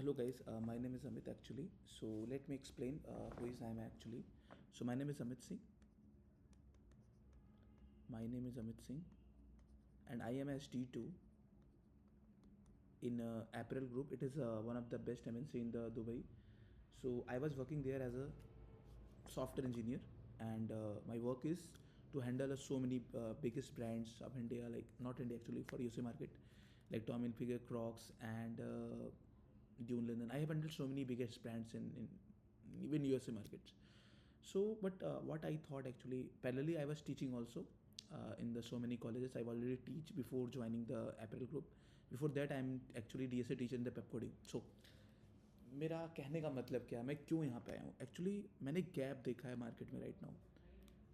Hello guys, my name is Amit actually. So let me explain who is I am actually. So my name is Amit Singh. My name is Amit Singh, and I am SD2 in Apparel Group. It is one of the best MNC in the Dubai. So I was working there as a software engineer, and my work is to handle so many biggest brands of India, like not India actually, for USA market, like Tommy Hilfiger, Crocs, and Dune Linen. I have handled so many biggest brands in even USA markets. So, but what I thought actually, parallelly I was teaching also in the so many colleges. I've already teach before joining the Apparel Group. Before that, I'm actually DSA teacher in the Pep Coding. So मेरा कहने का मतलब क्या है, मैं क्यों यहाँ पे आया हूँ? एक्चुअली मैंने गैप देखा है मार्केट में राइट नाउ.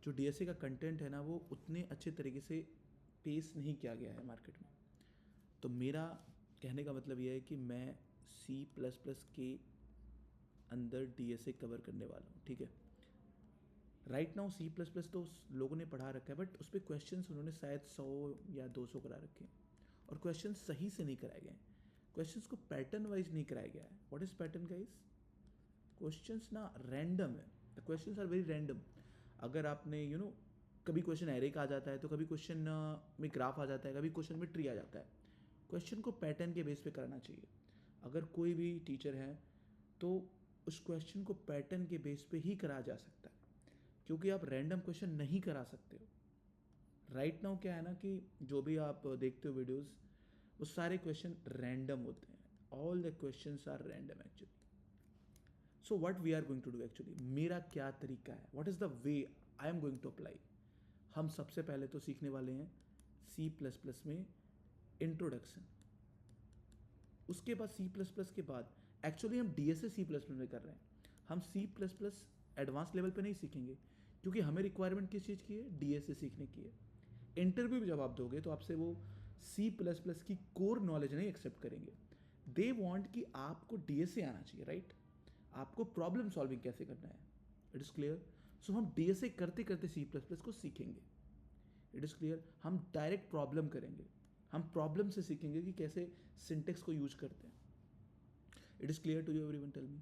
जो डीएसए का कंटेंट है ना, वो उतने अच्छे तरीके से पेश नहीं किया गया है मार्केट में. तो मेरा कहने का मतलब ये है कि मैं C++ के अंदर डीएसए कवर करने वाला हूँ. ठीक है, राइट नाउ C++ तो लोगों ने पढ़ा रखा है, बट उस पर क्वेश्चन उन्होंने शायद 100 या 200 करा रखे हैं, और क्वेश्चन सही से नहीं कराए गए. क्वेश्चंस को पैटर्न वाइज नहीं कराया गया है. What is pattern guys? Questions ना रैंडम है. The questions are very random. अगर आपने कभी क्वेश्चन एरे का आ जाता है, तो कभी क्वेश्चन में ग्राफ आ जाता है, कभी क्वेश्चन में ट्री आ जाता है. क्वेश्चन को पैटर्न के बेस पे कराना चाहिए. अगर कोई भी टीचर है तो उस क्वेश्चन को पैटर्न के बेस पे ही कराया जा सकता है, क्योंकि आप रैंडम क्वेश्चन नहीं करा सकते हो. राइट नाउ क्या है ना कि जो भी आप देखते हो वीडियोस, वो सारे क्वेश्चन रैंडम होते हैं. All the questions are random actually. So what we are going to do actually, मेरा क्या तरीका है, what is the way I am going to apply. हम सबसे पहले तो सीखने वाले हैं C++ में इंट्रोडक्शन. उसके बाद C++ के बाद एक्चुअली हम DSA C++ में कर रहे हैं. हम C++ एडवांस लेवल पे नहीं सीखेंगे, क्योंकि हमें रिक्वायरमेंट किस चीज़ की है? DSA सीखने की है. इंटरव्यू भी जब आप दोगे तो आपसे वो C++ की कोर नॉलेज नहीं एक्सेप्ट करेंगे. दे वांट कि आपको DSA आना चाहिए, राइट? आपको प्रॉब्लम सॉल्विंग कैसे करना है. It is clear. सो हम DSA करते करते C++ को सीखेंगे. It is clear. हम डायरेक्ट प्रॉब्लम करेंगे. हम प्रॉब्लम से सीखेंगे कि कैसे सिंटेक्स को यूज करते हैं. It is clear to you everyone? Tell me.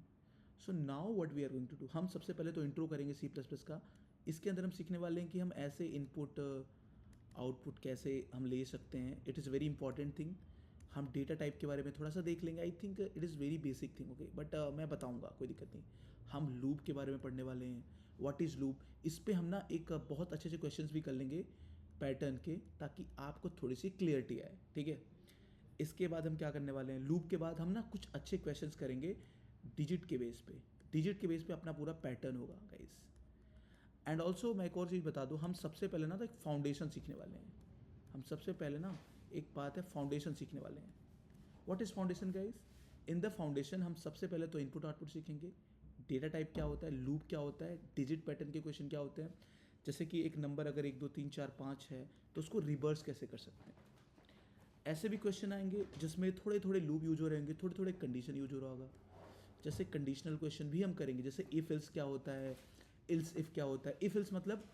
So now what we are going to do, हम सबसे पहले तो इंट्रो करेंगे C++ का. इसके अंदर हम सीखने वाले हैं कि हम ऐसे इनपुट आउटपुट कैसे हम ले सकते हैं. It is very important thing. हम डेटा टाइप के बारे में थोड़ा सा देख लेंगे. I think it is very basic thing, okay, but मैं बताऊंगा, कोई दिक्कत नहीं. हम लूप के बारे में पढ़ने वाले हैं. व्हाट इज़ लूप, इस पे हम ना एक बहुत अच्छे क्वेश्चंस भी कर लेंगे पैटर्न के, ताकि आपको थोड़ी सी क्लियरिटी आए. ठीक है. इसके बाद हम क्या करने वाले हैं, लूप के बाद हम ना कुछ अच्छे क्वेश्चंस करेंगे डिजिट के बेस पे. डिजिट के बेस पे अपना पूरा पैटर्न होगा गाइस. एंड ऑल्सो मैं एक और चीज़ बता दूँ, हम सबसे पहले ना तो एक फाउंडेशन सीखने वाले हैं. हम सबसे पहले ना एक बात है, फाउंडेशन सीखने वाले हैं. What is foundation guys? In the foundation हम सबसे पहले तो इनपुट आउटपुट सीखेंगे. डेटा टाइप क्या होता है, लूप क्या होता है, डिजिट पैटर्न के क्वेश्चन क्या होते हैं. जैसे कि एक नंबर अगर 1 2 3 4 5 है, तो उसको रिवर्स कैसे कर सकते हैं. ऐसे भी क्वेश्चन आएंगे जिसमें थोड़े थोड़े लूप यूज हो रहेंगे, थोड़े थोड़े कंडीशन यूज हो रहा होगा. जैसे कंडीशनल क्वेश्चन भी हम करेंगे, जैसे इफ इल्स क्या होता है, इल्स इफ क्या होता है. इफ इल्स मतलब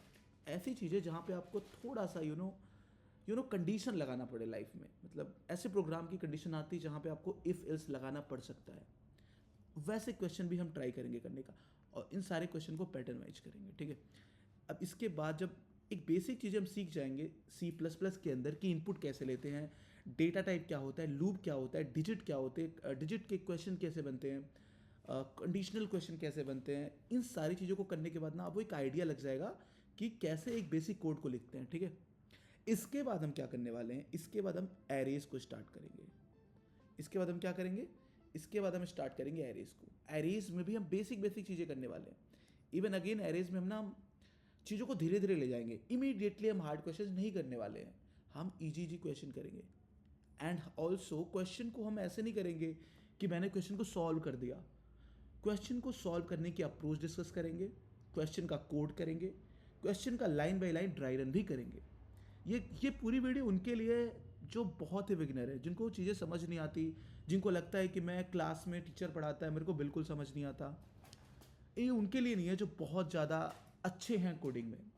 ऐसी चीज़ें जहाँ पे आपको थोड़ा सा कंडीशन लगाना पड़े लाइफ में. मतलब ऐसे प्रोग्राम की कंडीशन आती है जहाँ पे आपको इफ इल्स लगाना पड़ सकता है. वैसे क्वेश्चन भी हम ट्राई करेंगे करने का, और इन सारे क्वेश्चन को पैटर्न वाइज करेंगे. ठीक है. अब इसके बाद जब एक बेसिक चीज़ हम सीख जाएंगे C++ के अंदर कि इनपुट कैसे लेते हैं, डेटा टाइप क्या होता है, लूप क्या होता है, डिजिट क्या होते हैं, डिजिट के क्वेश्चन कैसे बनते हैं, कंडीशनल क्वेश्चन कैसे बनते हैं. इन सारी चीज़ों को करने के बाद ना आपको एक आइडिया लग जाएगा कि कैसे एक बेसिक कोड को लिखते हैं. ठीक है. इसके बाद हम क्या करने वाले हैं, इसके बाद हम एरेज को स्टार्ट करेंगे. इसके बाद हम क्या करेंगे, इसके बाद हम स्टार्ट करेंगे एरेज को. एरेज में भी हम बेसिक बेसिक चीज़ें करने वाले हैं. इवन अगेन एरेज में हम ना चीज़ों को धीरे धीरे ले जाएंगे. इमीडिएटली हम हार्ड क्वेश्चन नहीं करने वाले हैं, हम इजी क्वेश्चन करेंगे. एंड ऑल्सो क्वेश्चन को हम ऐसे नहीं करेंगे कि मैंने क्वेश्चन को सॉल्व कर दिया. क्वेश्चन को सॉल्व करने की अप्रोच डिस्कस करेंगे, क्वेश्चन का कोड करेंगे, क्वेश्चन का line by line dry run भी करेंगे. ये पूरी वीडियो उनके लिए जो बहुत ही बिगिनर है, जिनको चीज़ें समझ नहीं आती, जिनको लगता है कि मैं क्लास में टीचर पढ़ाता है मेरे को बिल्कुल समझ नहीं आता. ये उनके लिए नहीं है. जो बहुत ज़्यादा अच्छे हैं कोडिंग में,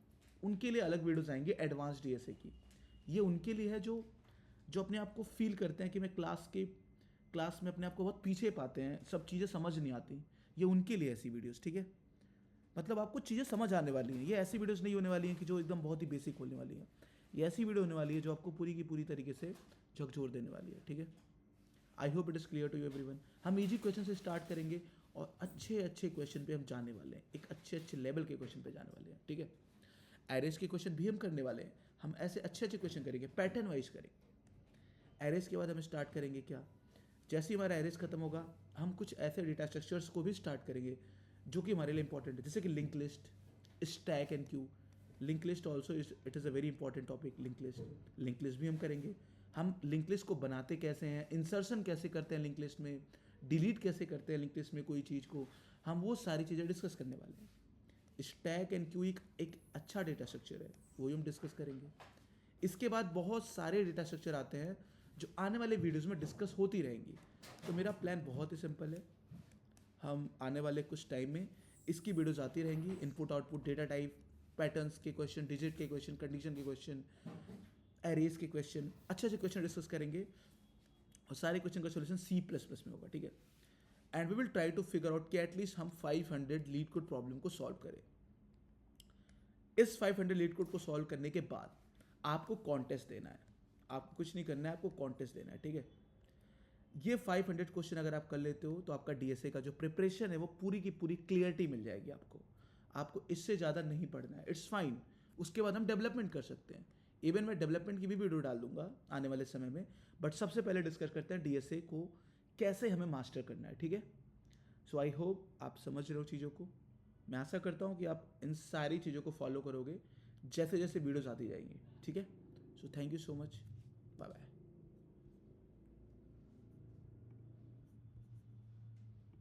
उनके लिए अलग वीडियोस आएंगे एडवांस DSA की. ये उनके लिए है जो जो अपने आप को फील करते हैं कि मैं क्लास में अपने आप को बहुत पीछे पाते हैं, सब चीज़ें समझ नहीं आती, ये उनके लिए ऐसी वीडियोस, ठीक है। मतलब आपको चीज़ें समझ आने वाली हैं, ये ऐसी वीडियोस नहीं होने वाली हैं कि जो एकदम बहुत ही बेसिक होने वाली हैं। ये ऐसी वीडियो होने वाली है जो आपको पूरी की पूरी तरीके से झकझोर देने वाली है, ठीक है। I hope it is clear to you everyone. हम इजी क्वेश्चन से स्टार्ट करेंगे और अच्छे अच्छे क्वेश्चन पे हम जाने वाले हैं, एक अच्छे अच्छे लेवल के क्वेश्चन पे जाने वाले हैं, ठीक है। एरेज के क्वेश्चन भी हम करने वाले हैं, हम ऐसे अच्छे अच्छे क्वेश्चन करेंगे, पैटर्न वाइज करेंगे। एरेज के बाद हम स्टार्ट करेंगे क्या, जैसे ही हमारा एरेज खत्म होगा हम कुछ ऐसे डेटा स्ट्रक्चर्स को भी स्टार्ट करेंगे जो कि हमारे लिए इंपॉर्टेंट है, जैसे कि link list, stack and Q. Link list also it is a very important topic. Link list भी हम करेंगे, हम लिंक लिस्ट को बनाते कैसे हैं, इंसर्शन कैसे करते हैं लिंक लिस्ट में, डिलीट कैसे करते हैं लिंक लिस्ट में कोई चीज़ को, हम वो सारी चीज़ें डिस्कस करने वाले हैं। स्टैक एंड क्यू एक अच्छा डेटा स्ट्रक्चर है, वही हम डिस्कस करेंगे। इसके बाद बहुत सारे डेटा स्ट्रक्चर आते हैं जो आने वाले वीडियोस में डिस्कस होती रहेंगी। तो मेरा प्लान बहुत ही सिंपल है, हम आने वाले कुछ टाइम में इसकी वीडियोस आती रहेंगी, input output, data type, patterns के क्वेश्चन, डिजिट के क्वेश्चन, कंडीशन के क्वेश्चन, एरेज के क्वेश्चन, अच्छे अच्छे क्वेश्चन डिस्कस करेंगे और सारे क्वेश्चन का सोल्यूशन C++ में होगा, ठीक है। And we will try to figure out कि एटलीस्ट हम 500 लीड कोड प्रॉब्लम को सॉल्व करें। इस 500 लीड कोड को सॉल्व करने के बाद आपको कॉन्टेस्ट देना है, आपको कुछ नहीं करना है, आपको कॉन्टेस्ट देना है, ठीक है। ये 500 क्वेश्चन अगर आप कर लेते हो तो आपका डीएसए का जो प्रिपरेशन है वो पूरी की पूरी क्लियरिटी मिल जाएगी आपको। आपको इससे ज़्यादा नहीं पढ़ना है, इट्स फाइन। उसके बाद हम डेवलपमेंट कर सकते हैं, इवन मैं डेवलपमेंट की भी वीडियो डाल दूंगा आने वाले समय में, बट सबसे पहले डिस्कस करते हैं डीएसए को कैसे हमें मास्टर करना है, ठीक है। सो आई होप आप समझ रहे हो चीज़ों को। मैं आशा करता हूँ कि आप इन सारी चीज़ों को फॉलो करोगे जैसे जैसे वीडियोज़ आती जाएंगी, ठीक है। So thank you so much, bye bye.